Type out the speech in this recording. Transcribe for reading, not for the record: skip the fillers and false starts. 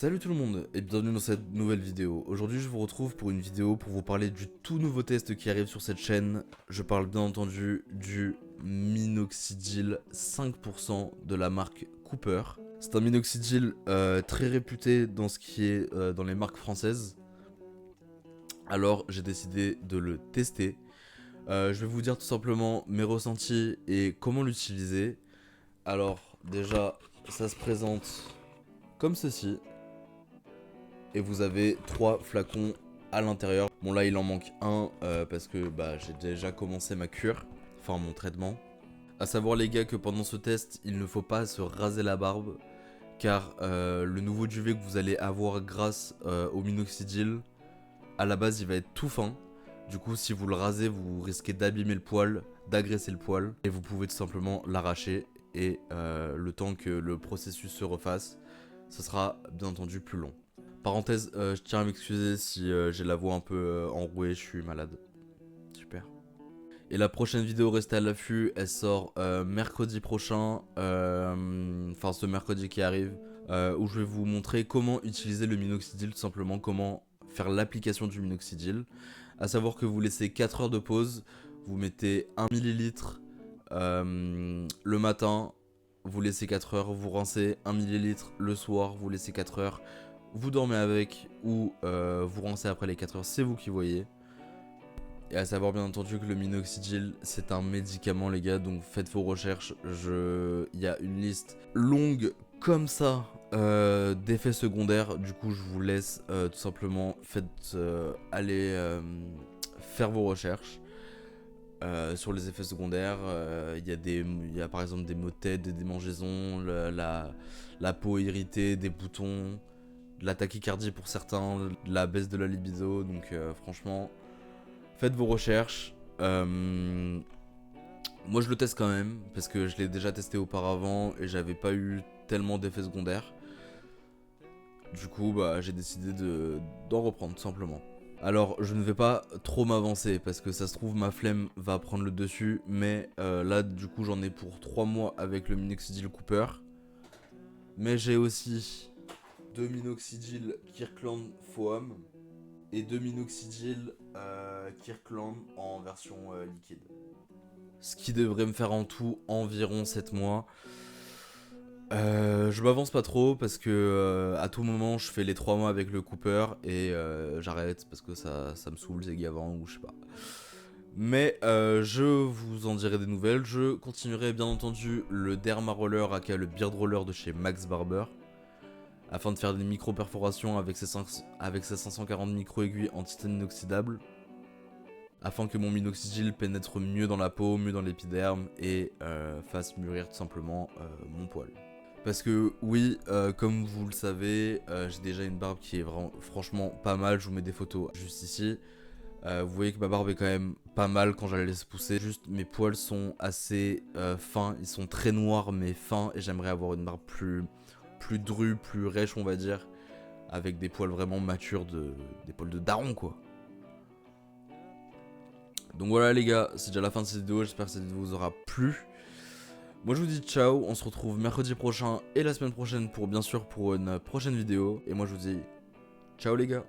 Salut tout le monde et bienvenue dans cette nouvelle vidéo. Aujourd'hui je vous retrouve pour une vidéo pour vous parler du tout nouveau test qui arrive sur cette chaîne. Je parle bien entendu du minoxidil 5% de la marque Cooper. C'est un minoxidil très réputé dans ce qui est dans les marques françaises. Alors j'ai décidé de le tester. Je vais vous dire tout simplement mes ressentis et comment l'utiliser. Alors déjà ça se présente comme ceci. Et vous avez 3 flacons à l'intérieur. Bon là il en manque un parce que j'ai déjà commencé ma cure, enfin mon traitement. A savoir les gars que pendant ce test il ne faut pas se raser la barbe, car le nouveau duvet que vous allez avoir grâce au minoxidil, à la base il va être tout fin. Du coup si vous le rasez vous risquez d'abîmer le poil, d'agresser le poil, et vous pouvez tout simplement l'arracher. Et le temps que le processus se refasse, ce sera bien entendu plus long. Parenthèse, je tiens à m'excuser si j'ai la voix un peu enrouée, je suis malade. Super. Et la prochaine vidéo, restez à l'affût, elle sort mercredi prochain, enfin ce mercredi qui arrive, où je vais vous montrer comment utiliser le minoxidil, tout simplement comment faire l'application du minoxidil. A savoir que vous laissez 4 heures de pause, vous mettez 1 millilitre le matin, vous laissez 4 heures, vous rincez 1 millilitre le soir, vous laissez 4 heures. Vous dormez avec ou vous rincez après les 4 heures, c'est vous qui voyez. Et à savoir bien entendu que le minoxidil c'est un médicament les gars, donc faites vos recherches. Il y a une liste longue comme ça d'effets secondaires. Du coup je vous laisse tout simplement aller faire vos recherches sur les effets secondaires. Il y a par exemple des maux de tête, des démangeaisons, la peau irritée, des boutons, de la tachycardie pour certains, de la baisse de la libido. Donc franchement, faites vos recherches. Moi je le teste quand même parce que je l'ai déjà testé auparavant et j'avais pas eu tellement d'effets secondaires. Du coup j'ai décidé d'en reprendre tout simplement. Alors je ne vais pas trop m'avancer parce que ça se trouve ma flemme va prendre le dessus. Mais là du coup j'en ai pour 3 mois avec le minoxidil Cooper. Mais j'ai aussi 2 minoxidil Kirkland Foam et 2 minoxidil Kirkland en version liquide. Ce qui devrait me faire en tout environ 7 mois. Je m'avance pas trop parce que à tout moment je fais les 3 mois avec le Cooper et j'arrête parce que ça me saoule, c'est gavant ou je sais pas. Mais je vous en dirai des nouvelles. Je continuerai bien entendu le Derma Roller aka le Beard Roller de chez Max Barber, afin de faire des micro-perforations avec ses 540 micro-aiguilles en titane inoxydable, afin que mon minoxidil pénètre mieux dans la peau, mieux dans l'épiderme et fasse mûrir tout simplement mon poil. Parce que oui, comme vous le savez, j'ai déjà une barbe qui est vraiment, franchement pas mal. Je vous mets des photos juste ici. Vous voyez que ma barbe est quand même pas mal quand je la laisse pousser. Juste mes poils sont assez fins, ils sont très noirs mais fins. Et j'aimerais avoir une barbe plus drue, plus rêche on va dire. Avec des poils vraiment matures, des poils de daron quoi. Donc voilà les gars, c'est déjà la fin de cette vidéo, j'espère que cette vidéo vous aura plu. Moi je vous dis ciao, on se retrouve mercredi prochain et la semaine prochaine pour bien sûr pour une prochaine vidéo. Et moi je vous dis ciao les gars.